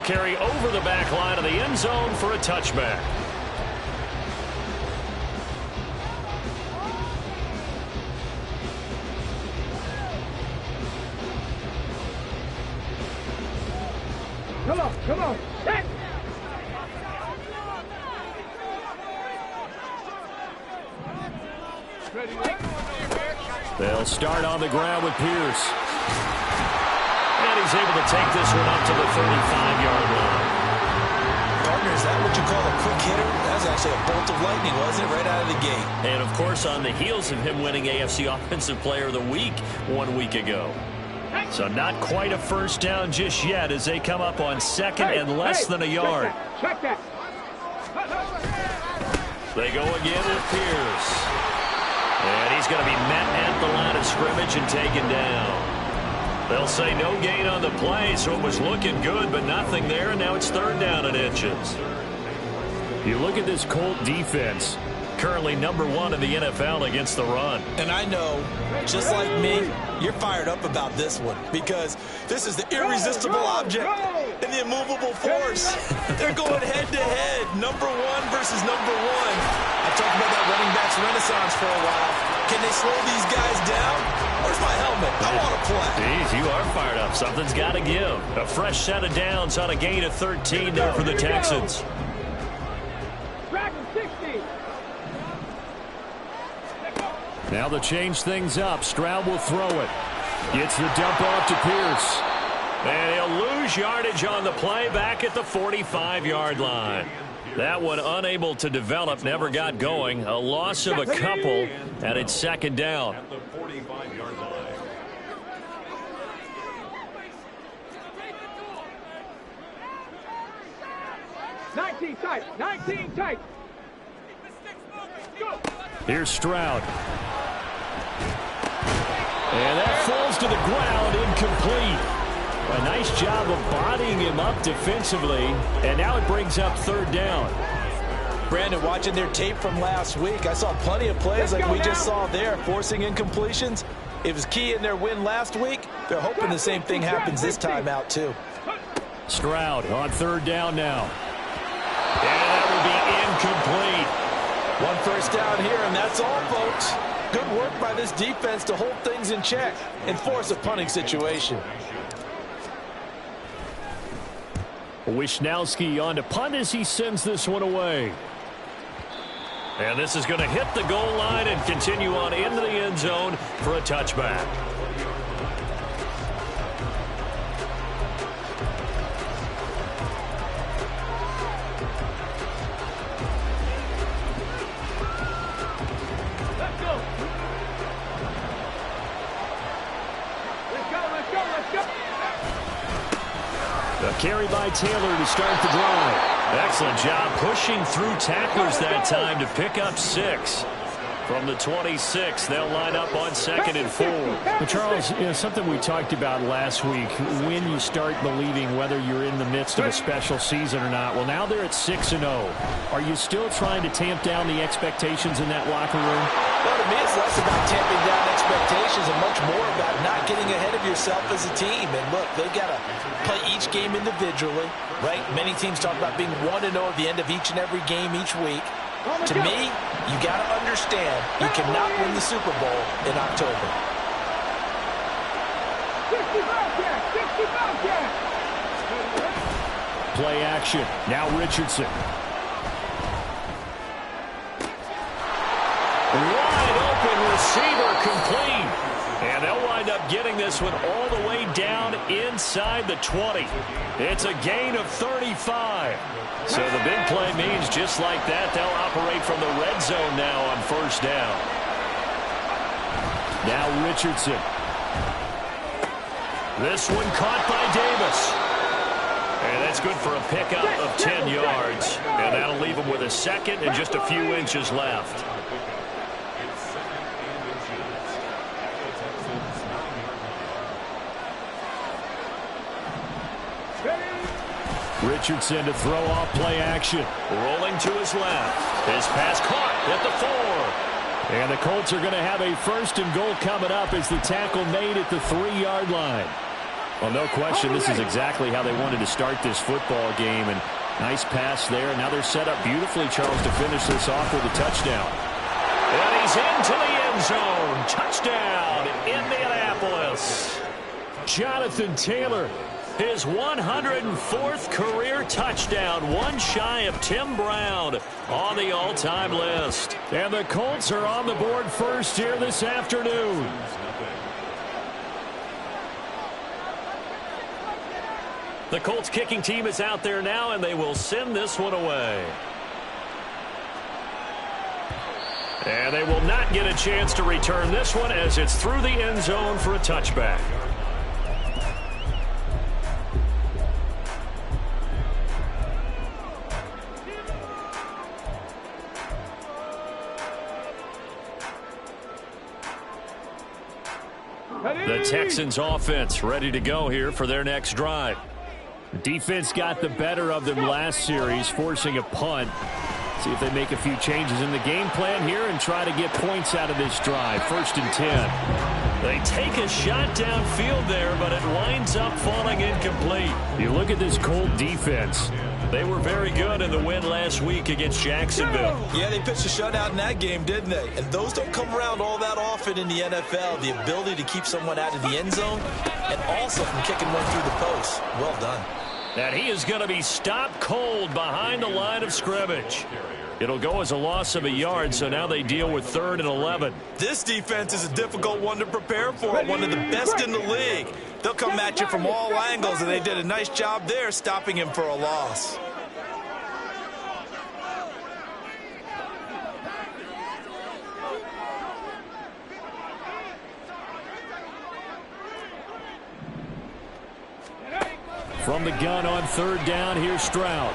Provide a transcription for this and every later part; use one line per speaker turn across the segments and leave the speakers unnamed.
Carry over the back line of the end zone for a touchback.
Come on. Hey.
They'll start on the ground with Pierce. And he's able to take this one up to the 35-yard line.
Partner, is that what you call a quick hitter? That was actually a bolt of lightning, wasn't it? Right out of the gate.
And, of course, on the heels of him winning AFC Offensive Player of the Week 1 week ago. So not quite a first down just yet as they come up on second and less than a yard.
Check that.
They go again with Pierce. And he's going to be met at the line of scrimmage and taken down. They'll say no gain on the play, so it was looking good, but nothing there, and now it's third down and inches. You look at this Colt defense, currently #1 in the NFL against the run.
And I know, just like me, you're fired up about this one because this is the irresistible object and the immovable force. They're going head-to-head, #1 versus #1. I've talked about that running backs renaissance for a while. Can they slow these guys down? Where's my helmet? I want to play.
Jeez, you are fired up. Something's got to give. A fresh set of downs on a gain of 13 there for the Texans. Now they'll change things up. Stroud will throw it. Gets the dump off to Pierce. And he'll lose yardage on the play back at the 45-yard line. That one unable to develop, never got going. A loss of a couple, and it's second down.
19 tight. Go.
Here's Stroud. And that falls to the ground, incomplete. A nice job of bodying him up defensively, and now it brings up third down.
Brandon, watching their tape from last week, I saw plenty of plays like we just saw there, forcing incompletions. It was key in their win last week. They're hoping the same thing happens this time out, too.
Stroud on third down now. And that will be incomplete.
One first down here, and that's all, folks. Good work by this defense to hold things in check and force a punting situation.
Wishnowski on to punt as he sends this one away. And this is going to hit the goal line and continue on into the end zone for a touchback. A carry by Taylor to start the drive. Excellent job pushing through tacklers that time to pick up 6. From the 26, they'll line up on 2nd and 4.
But Charles, something we talked about last week, when you start believing whether you're in the midst of a special season or not. Well, now they're at 6-0. Are you still trying to tamp down the expectations in that locker room?
Well, to me, it's less about tamping down expectations and much more about not getting ahead of yourself as a team. And look, they've got to play each game individually, right? Many teams talk about being 1-0 at the end of each and every game each week. To me, you got to understand you cannot win the Super Bowl in October.
65.
Play action. Now Richardson. Wide open receiver complete. And they'll wind up getting this one all the way down inside the 20. It's a gain of 35. So the big play means just like that, they'll operate from the red zone now on first down. Now Richardson. This one caught by Davis. And that's good for a pickup of 10 yards. And that'll leave him with a second and just a few inches left. Richardson to throw off play action. Rolling to his left. His pass caught at the 4. And the Colts are going to have a 1st and goal coming up as the tackle made at the 3-yard line.
Well, no question, this is exactly how they wanted to start this football game. And nice pass there. Now they're set up beautifully, Charles, to finish this off with a touchdown.
And he's into the end zone. Touchdown, Indianapolis.
Jonathan Taylor,
his 104th career touchdown, one shy of Tim Brown on the all-time list.
And the Colts are on the board first here this afternoon.
The Colts kicking team is out there now, and they will send this one away. And they will not get a chance to return this one as it's through the end zone for a touchback. The Texans offense ready to go here for their next drive.
The defense got the better of them last series, forcing a punt. See if they make a few changes in the game plan here and try to get points out of this drive. 1st and 10.
They take a shot downfield there, but it winds up falling incomplete.
You look at this Colt defense.
They were very good in the win last week against Jacksonville.
Yeah, they pitched a shutout in that game, didn't they? And those don't come around all that often in the NFL. The ability to keep someone out of the end zone and also from kicking one through the post. Well done.
And he is going to be stopped cold behind the line of scrimmage. It'll go as a loss of a yard, so now they deal with 3rd and 11.
This defense is a difficult one to prepare for, one of the best in the league. They'll come at you from all angles, and they did a nice job there stopping him for a loss.
From the gun on 3rd down, here's Stroud.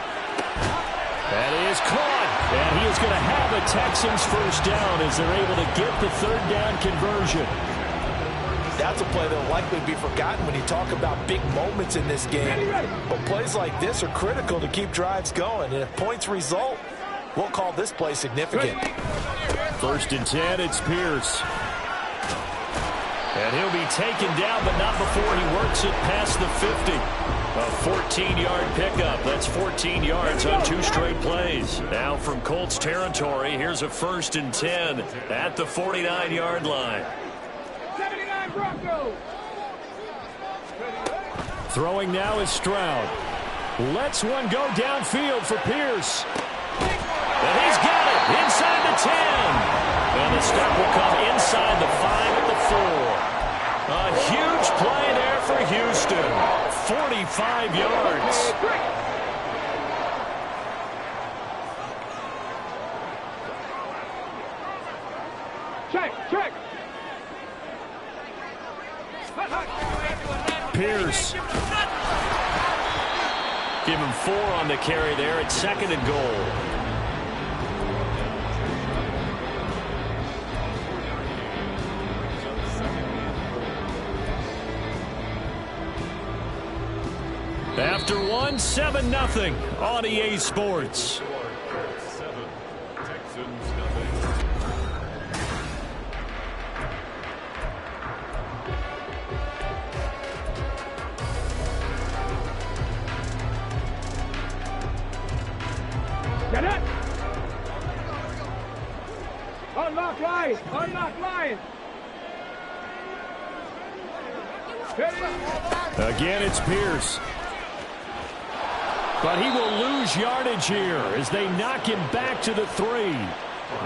That is caught, and he is going to have a Texans first down as they're able to get the 3rd down conversion.
That's a play that will likely be forgotten when you talk about big moments in this game. But plays like this are critical to keep drives going, and if points result, we'll call this play significant.
1st and 10, it's Pierce.
And he'll be taken down, but not before he works it past the 50. A 14-yard pickup. That's 14 yards on 2 straight plays. Now from Colts territory, here's a 1st and 10 at the 49-yard line.
79 Broncos.
Throwing now is Stroud. Lets one go downfield for Pierce.
And he's got it inside the 10. And the stop will come inside the 5 at the 4. A huge play there for Houston. 45 yards.
Check.
Pierce.
Give him 4 on the carry there at 2nd and goal. After 7-0 on EA Sports.
Get it! Unlock line! Unlock line!
Again, it's Pierce. But he will lose yardage here as they knock him back to the 3.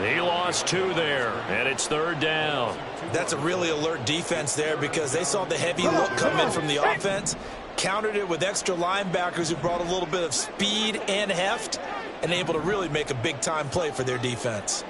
He lost 2 there, and it's 3rd down.
That's a really alert defense there because they saw the heavy look come in from the offense, countered it with extra linebackers who brought a little bit of speed and heft, and able to really make a big-time play for their defense.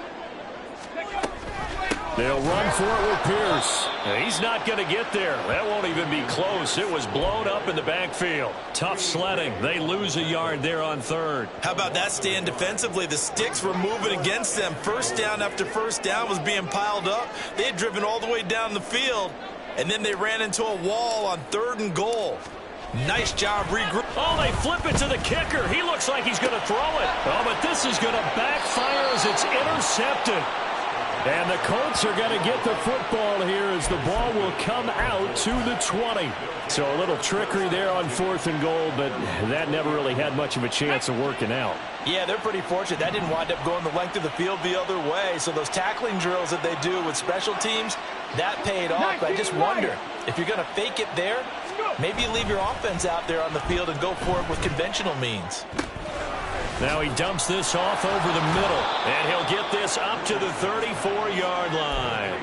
They'll run for it with Pierce.
He's not going to get there. That won't even be close. It was blown up in the backfield. Tough sledding. They lose a yard there on 3rd.
How about that stand defensively? The sticks were moving against them. First down after first down was being piled up. They had driven all the way down the field, and then they ran into a wall on 3rd and goal. Nice job regroup.
Oh, they flip it to the kicker. He looks like he's going to throw it. Oh, but this is going to backfire as it's intercepted.
And the Colts are going to get the football here as the ball will come out to the 20. So a little trickery there on 4th and goal, but that never really had much of a chance of working out.
Yeah, they're pretty fortunate. That didn't wind up going the length of the field the other way. So those tackling drills that they do with special teams, that paid off. But I just wonder, if you're going to fake it there, maybe you leave your offense out there on the field and go for it with conventional means.
Now he dumps this off over the middle, and he'll get this up to the 34-yard line.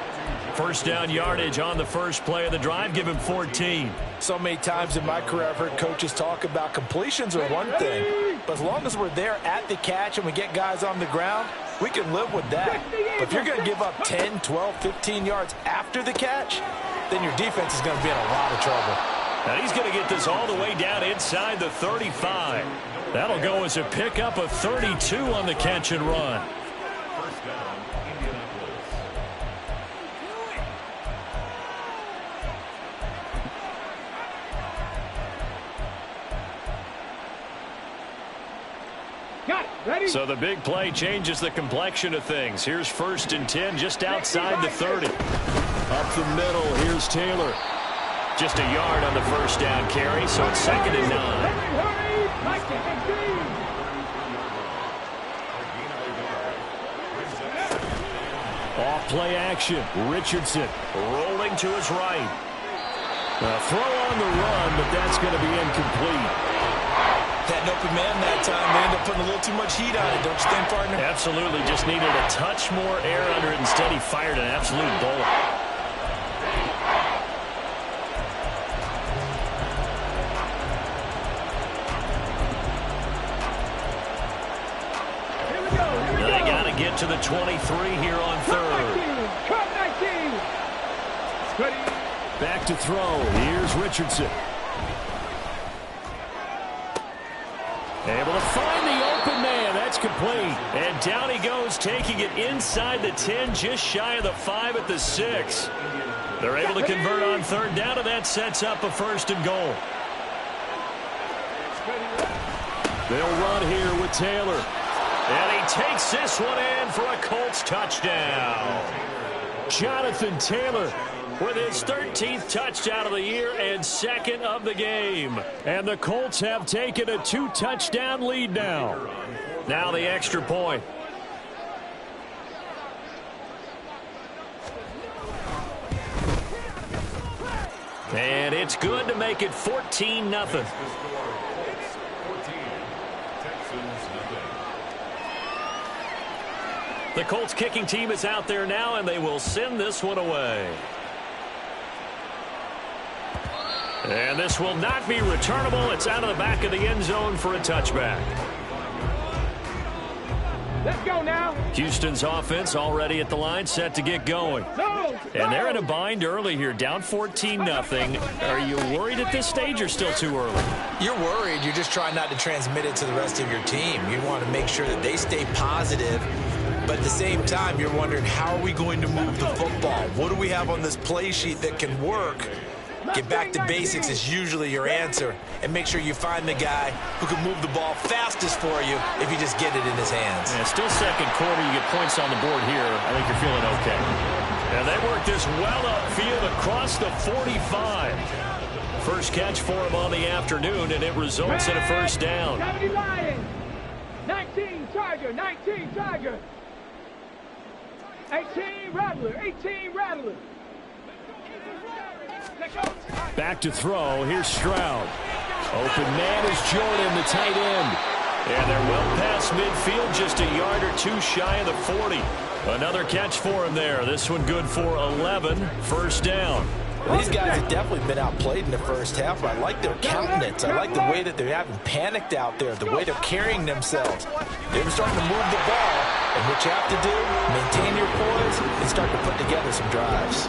First down yardage on the first play of the drive. Give him 14.
So many times in my career I've heard coaches talk about completions are one thing, but as long as we're there at the catch and we get guys on the ground, we can live with that. But if you're going to give up 10, 12, 15 yards after the catch, then your defense is going to be in a lot of trouble.
Now he's going to get this all the way down inside the 35. That'll go as a pickup of 32 on the catch and run.
Got it. Ready?
So the big play changes the complexion of things. Here's 1st and 10 just outside the 30. Up the middle, here's Taylor. Just a yard on the first down carry, so it's 2nd and 9.
Hurry, like the 15.
Off play action. Richardson
Rolling to his right.
throw on the run, but that's going to be incomplete.
Had an open man that time. They ended up putting a little too much heat on it, don't you think, partner?
Absolutely. Just needed a touch more air under it. Instead, he fired an absolute bullet. They got to get to the 23 here on 3rd.
Cut 19. Ready.
Back to throw. Here's Richardson. Able to find the open man. That's complete.
And down he goes, taking it inside the 10, just shy of the 5 at the 6. They're able to convert on 3rd down, and that sets up a 1st and goal.
They'll run here with Taylor.
And he takes this one in for a Colts touchdown.
Jonathan Taylor
with his 13th touchdown of the year and 2nd of the game.
And the Colts have taken a 2-touchdown lead now.
Now the extra point. And it's good to make it 14-0. The Colts kicking team is out there now, and they will send this one away. And this will not be returnable. It's out of the back of the end zone for a touchback.
Let's go now.
Houston's offense already at the line, set to get going. And they're in a bind early here, down 14-0. Are you worried at this stage or still too early?
You're worried. You're just trying not to transmit it to the rest of your team. You want to make sure that they stay positive. But at the same time, you're wondering, how are we going to move the football? What do we have on this play sheet that can work? Get back to basics is usually your answer. And make sure you find the guy who can move the ball fastest for you if you just get it in his hands.
Yeah, still 2nd quarter. You get points on the board here. I think you're feeling okay. And they work this well upfield across the 45. First catch for him on the afternoon, and it results in a 1st down.
70 Lions. 19 Tiger. 19 Tiger. 18 Rattler. 18 Rattler.
Back to throw. Here's Stroud. Open man is Jordan, the tight end.
And they're well past midfield, just a yard or two shy of the 40. Another catch for him there. This one good for 11. 1st down.
Well, these guys have definitely been outplayed in the first half. I like their countenance. I like the way that they haven't panicked out there, the way they're carrying themselves. They're starting to move the ball. And what you have to do, maintain your poise and start to put together some drives.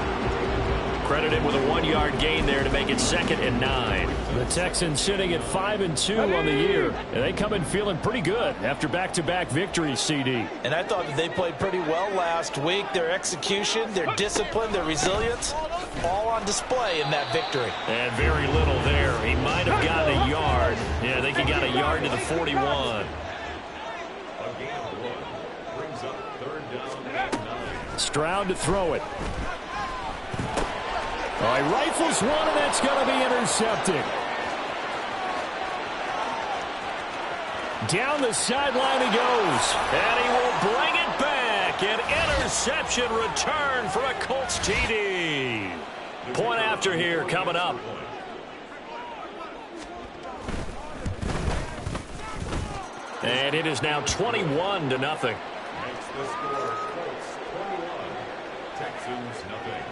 Credited with a 1-yard gain there to make it 2nd and 9.
The Texans sitting at 5-2 on the year. And they come in feeling pretty good after back-to-back victories, CD.
And I thought that they played pretty well last week. Their execution, their discipline, their resilience, all on display in that victory.
And very little there. He might have gotten a yard. Yeah, I think he got a yard to the 41.
Stroud to throw it. All right, rifles one, and that's going to be intercepted. Down the sideline he goes.
And he will bring it back. An interception return for a Colts TD. Point after here coming up. And it is now 21-0.
Makes the score Colts 21, Texans nothing.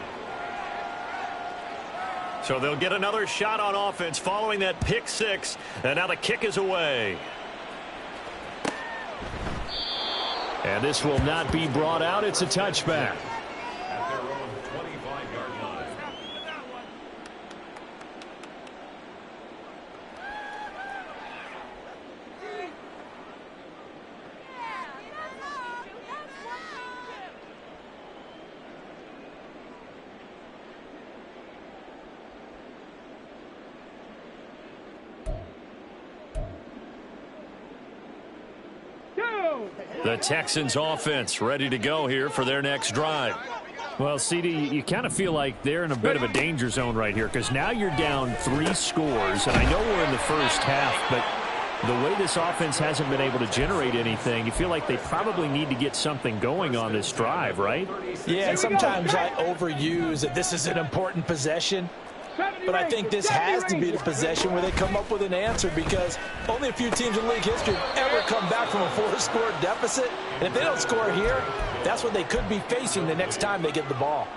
So they'll get another shot on offense following that pick six. And now the kick is away.
And this will not be brought out. It's a touchback.
At their own 25-yard line.
The Texans offense ready to go here for their next drive.
Well, CD, you kind of feel like they're in a bit of a danger zone right here because now you're down 3 scores, and I know we're in the first half, but the way this offense hasn't been able to generate anything, you feel like they probably need to get something going on this drive, right?
Yeah, and sometimes I overuse that this is an important possession. But I think this has to be the possession where they come up with an answer because only a few teams in league history have ever come back from a 4-score deficit. And if they don't score here, that's what they could be facing the next time they get the ball.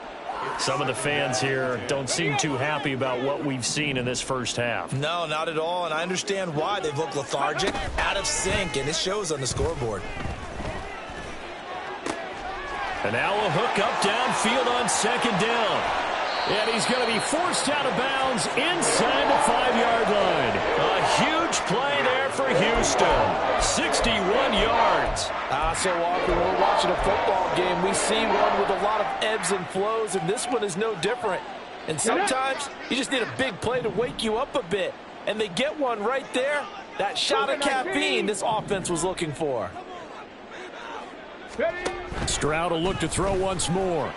Some of the fans here don't seem too happy about what we've seen in this first half.
No, not at all. And I understand why. They've looked lethargic, out of sync, and it shows on the scoreboard.
And now a hook up downfield on second down.
And he's going to be forced out of bounds inside the 5-yard line.
A huge play there for Houston. 61 yards.
So often when we're watching a football game, we see one with a lot of ebbs and flows, and this one is no different. And sometimes you just need a big play to wake you up a bit. And they get one right there. That shot of caffeine this offense was looking for.
Stroud will look to throw once more.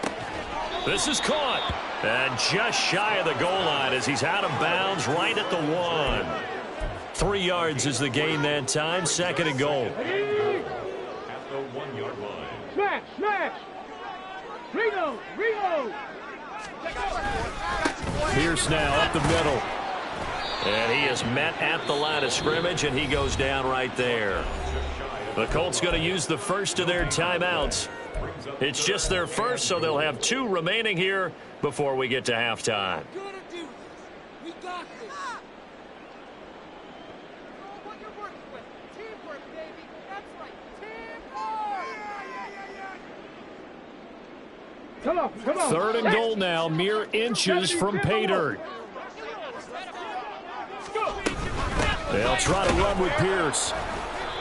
This is caught. And just shy of the goal line as he's out of bounds right at the 1. 3 yards is the gain that time. 2nd and goal.
At the 1-yard line.
Smash, smash. Ringo, Ringo.
Pierce now up the middle.
And he is met at the line of scrimmage, and he goes down right there. The Colts going to use the first of their timeouts. It's just their first, so they'll have 2 remaining here before we get to halftime.
We got this. What you're working with. Teamwork, baby. That's right. Teamwork.
Come on, come on.
3rd and goal now, mere inches from pay dirt. They'll try to run with Pierce.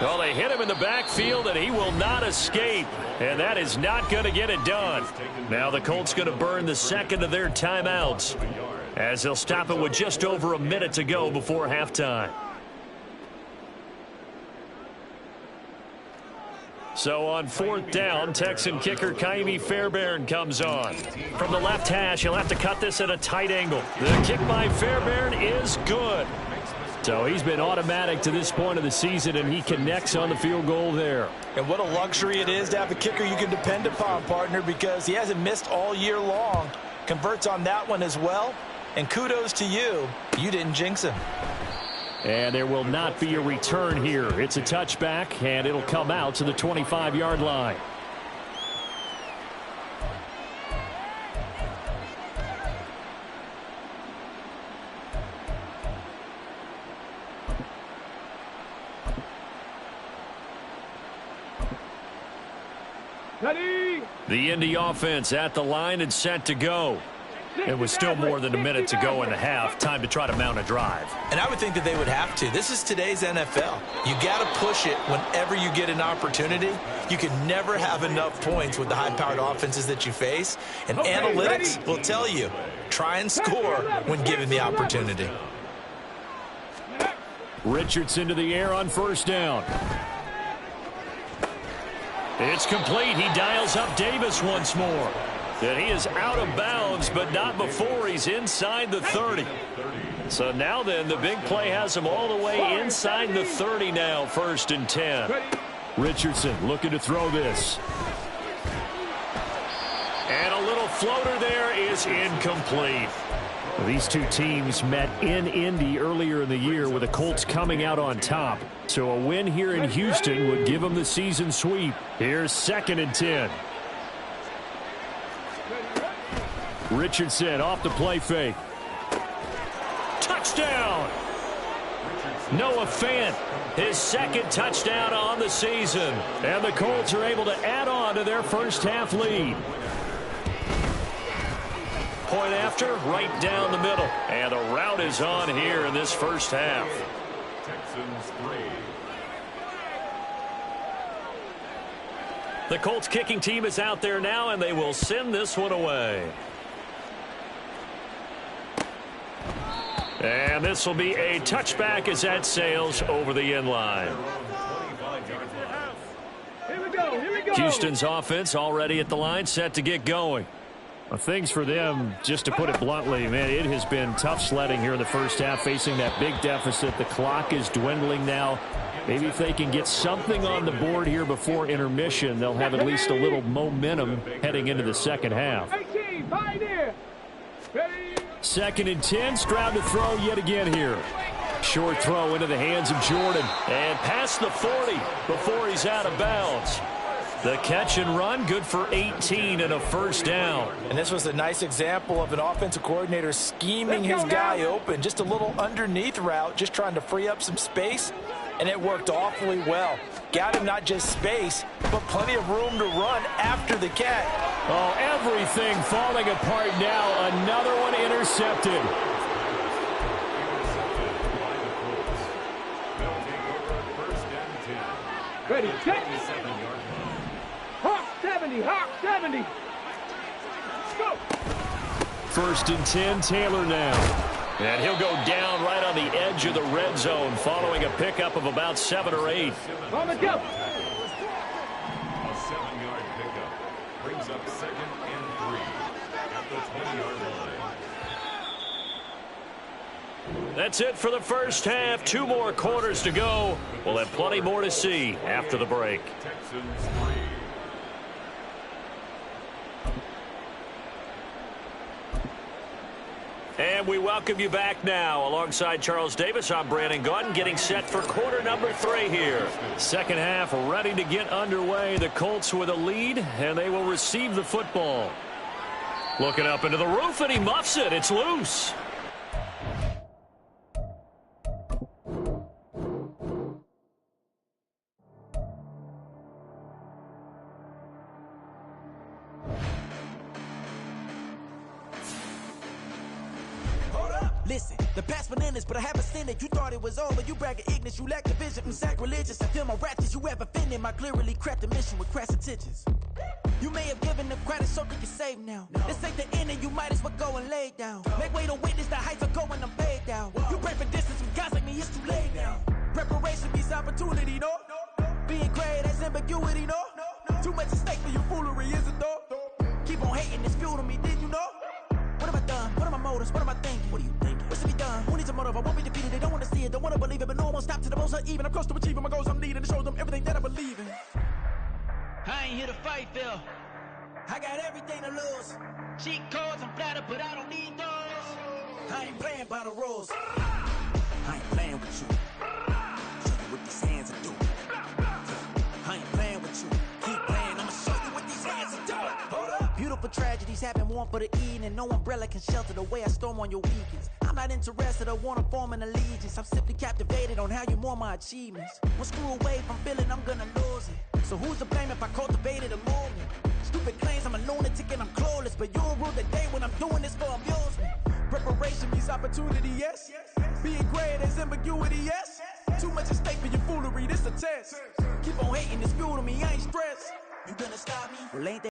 Well, they hit him in the backfield, and he will not escape. And that is not going to get it done. Now the Colts going to burn the 2nd of their timeouts as they'll stop it with just over a minute to go before halftime. So on 4th down, Texan kicker Ka'imi Fairbairn comes on. From the left hash, he'll have to cut this at a tight angle. The kick by Fairbairn is good.
So he's been automatic to this point of the season, and he connects on the field goal there.
And what a luxury it is to have a kicker you can depend upon, partner, because he hasn't missed all year long. Converts on that one as well. And kudos to you. You didn't jinx him.
And there will not be a return here. It's a touchback, and it'll come out to the 25-yard line.
The Indy offense at the line and set to go. It was still more than a minute to go in the half. Time to try to mount a drive.
And I would think that they would have to. This is today's NFL. You got to push it whenever you get an opportunity. You can never have enough points with the high-powered offenses that you face. And analytics will tell you, try and score when given the opportunity.
Richardson to the air on 1st down. It's complete. He dials up Davis once more. And he is out of bounds, but not before he's inside the 30. So now then, the big play has him all the way inside the 30 now, 1st and 10. Richardson looking to throw this. And a little floater there is incomplete. These two teams met in Indy earlier in the year with the Colts coming out on top. So a win here in Houston would give them the season sweep. Here's 2nd and 10. Richardson off the play fake. Touchdown! Noah Fant, his 2nd touchdown on the season. And the Colts are able to add on to their first half lead. Point after, right down the middle. And the route is on here in this first half.
Texans 3.
The Colts kicking team is out there now, and they will send this one away. And this will be a touchback as that sails over the end line.
Here we go.
Houston's offense already at the line, set to get going.
Well, things for them, just to put it bluntly, man, it has been tough sledding here in the first half, facing that big deficit. The clock is dwindling now. Maybe if they can get something on the board here before intermission, they'll have at least a little momentum heading into the second half.
18, pioneer. Ready.
2nd and 10, Stroud to throw yet again here. Short throw into the hands of Jordan.
And past the 40 before he's out of bounds. The catch and run, good for 18 and a first down.
And this was a nice example of an offensive coordinator scheming his guy open. Just a little underneath route, just trying to free up some space, and it worked awfully well. Got him not just space, but plenty of room to run after the catch.
Oh, everything falling apart now. Another one intercepted.
Ready, set. Hawk 70, Hawk 70. Go.
1st and 10, Taylor now.
And he'll go down right on the edge of the red zone following a pickup of about 7 or 8.
On the go.
A 7-yard pickup brings up 2nd and 3 at the 20-yard line.
That's it for the first half. 2 more quarters to go. We'll have plenty more to see after the break.
Texans 3.
And we welcome you back now. Alongside Charles Davis, I'm Brandon Gaudin, getting set for quarter number 3 here.
Second half ready to get underway. The Colts with a lead, and they will receive the football.
Looking up into the roof, and he muffs it. It's loose.
Listen, the past bananas, but I haven't seen it. You thought it was over, you bragging ignorance, you lack the vision. I'm sacrilegious, I feel my ratchets, you ever offended my clearly crafted mission with crass intentions. You may have given the credit so you can save now. This ain't the end and you might as well go and lay down. Make way to witness the heights are going, I'm paid down. You pray for distance with guys like me, it's too late now. Preparation beats opportunity, no? Being great, that's ambiguity, no? Too much at stake for your foolery, is it though? Keep on hating, it's fuel to me, did you know? What have I done? What are my motives? What am I thinking? What are you thinking? What's to be done? Who needs a motive? I won't be defeated. They don't want to see it, don't want to believe it, but no one stop to the most uneven. I'm close to achieving my goals. I'm needing to show them everything that I believe in.
I ain't here to fight, Phil.
I got everything to lose.
Cheat codes, I'm flattered, but I don't need those.
I ain't playing by the rules. I ain't playing with you. Show you what these hands are doing. I ain't playing with you. Keep playing, I'ma show you what these hands are doing. Hold up. Beautiful tragedies happen, one for the evening, and no umbrella can shelter the way I storm on your weekends. I'm not interested, I wanna form an allegiance. I'm simply captivated on how you mourn my achievements. One screw away from feeling I'm gonna lose it. So who's to blame if I cultivated a movement? Stupid claims I'm a lunatic and I'm clueless, but you'll rule the day when I'm doing this for amusement. Preparation means opportunity, yes. Being great is ambiguity, yes. Too much at stake for your foolery, this a test. Keep on hating, it's fuel to me, I ain't stressed. You gonna stop me? Well, ain't that